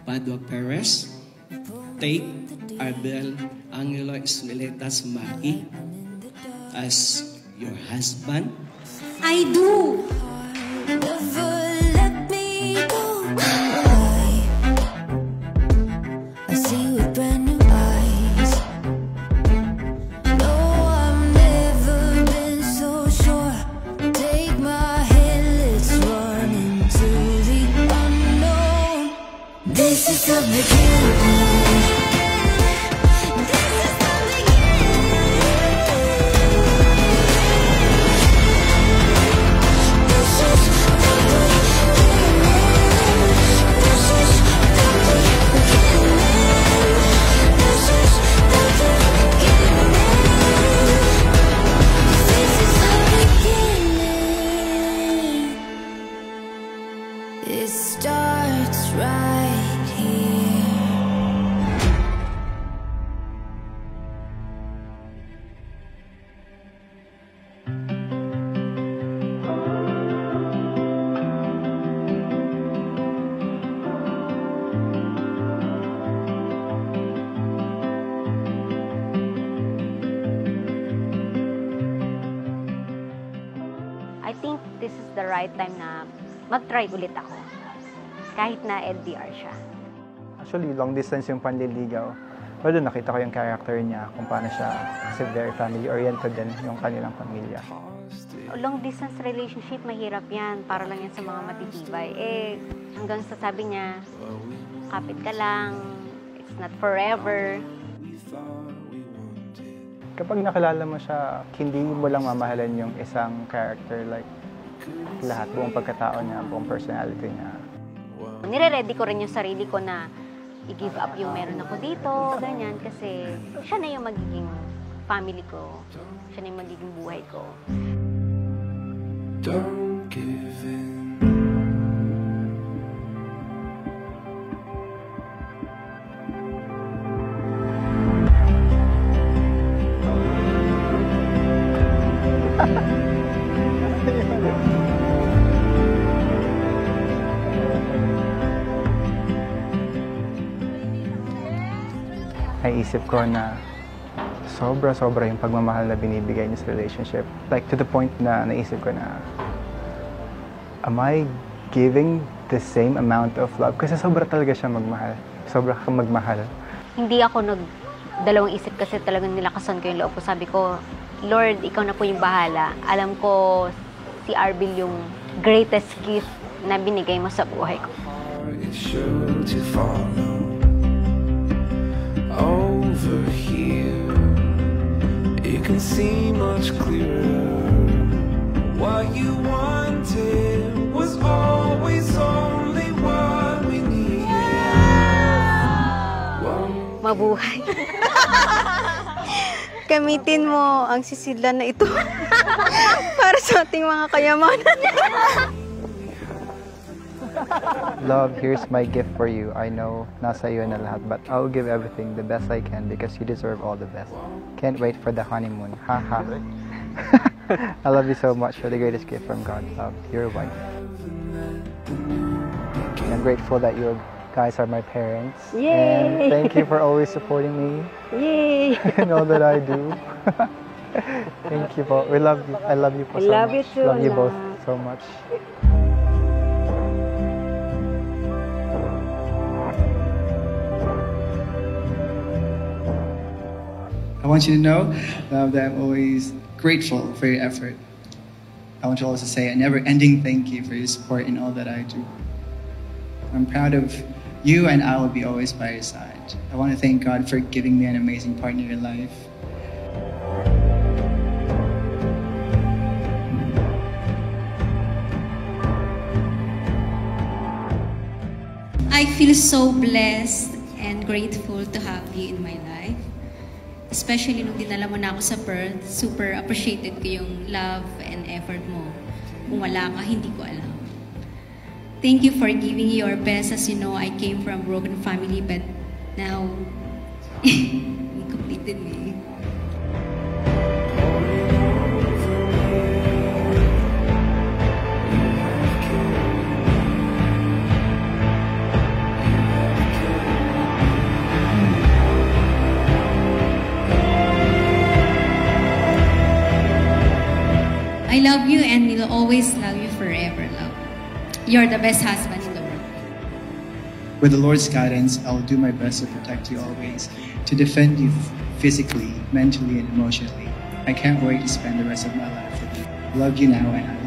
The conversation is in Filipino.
Padua Perez, take Arbel Angelo Esmeletas Maki as your husband? I do! This is the beginning. This is the beginning. This is the beginning. This is the beginning. This is the beginning. This is the beginning. It starts right here. I think this is the right time na mag-try ulit ako. Kahit na LDR siya. Actually, long distance yung panliligaw. Pero doon nakita ko yung character niya, kung paano siya, kasi very family-oriented din yung kanilang pamilya. Long distance relationship, mahirap yan. Para lang yan sa mga matitibay. Hanggang sa sabi niya, kapit ka lang, it's not forever. Kapag nakilala mo siya, hindi mo lang mamahalan yung isang character, like lahat, buong pagkatao niya, buong personality niya. Nire-ready ko rin yung sarili ko na i-give up yung meron ako dito, ganyan, kasi siya na yung magiging family ko, siya na yung magiging buhay ko. Don't give in. Naisip ko na sobra-sobra yung pagmamahal na binibigay niya sa relationship. Like, to the point na naisip ko na, am I giving the same amount of love? Kasi sobra talaga siya magmahal. Sobra kang magmahal. Hindi ako nagdalawang isip kasi talagang nilakasan ko yung loob ko. Sabi ko, Lord, ikaw na po yung bahala. Alam ko si Arbil yung greatest gift na binigay mo sa buhay ko. It's sure to follow. Over here, you can see much clearer. What you wanted was always only what we needed. Mabuhay. Gamitin mo ang sisidlan na ito para sa ating mga kayamanan. Love, here's my gift for you. I know nasa iyo na lahat, but I'll give everything the best I can because you deserve all the best. Can't wait for the honeymoon. Haha. I love you so much. You're the greatest gift from God. Love, your wife. And I'm grateful that you guys are my parents. Yay! And thank you for always supporting me. Yay! In all that I do. Thank you po. We love you. I love you po so much. Love you too, Love you anak. both so much. I want you to know that I'm always grateful for your effort. I want you also to say a never-ending thank you for your support in all that I do. I'm proud of you, and I will be always by your side. I want to thank God for giving me an amazing partner in life. I feel so blessed and grateful to have you in my life. Especially nung dinala mo na ako sa Perth, super appreciated ko yung love and effort mo. Kung wala ka, hindi ko alam. Thank you for giving your best. As you know, I came from a broken family, but now, we completed me. I love you and will always love you forever, love. You're the best husband in the world. With the Lord's guidance, I will do my best to protect you always, to defend you physically, mentally, and emotionally. I can't wait to spend the rest of my life with you. I love you now and I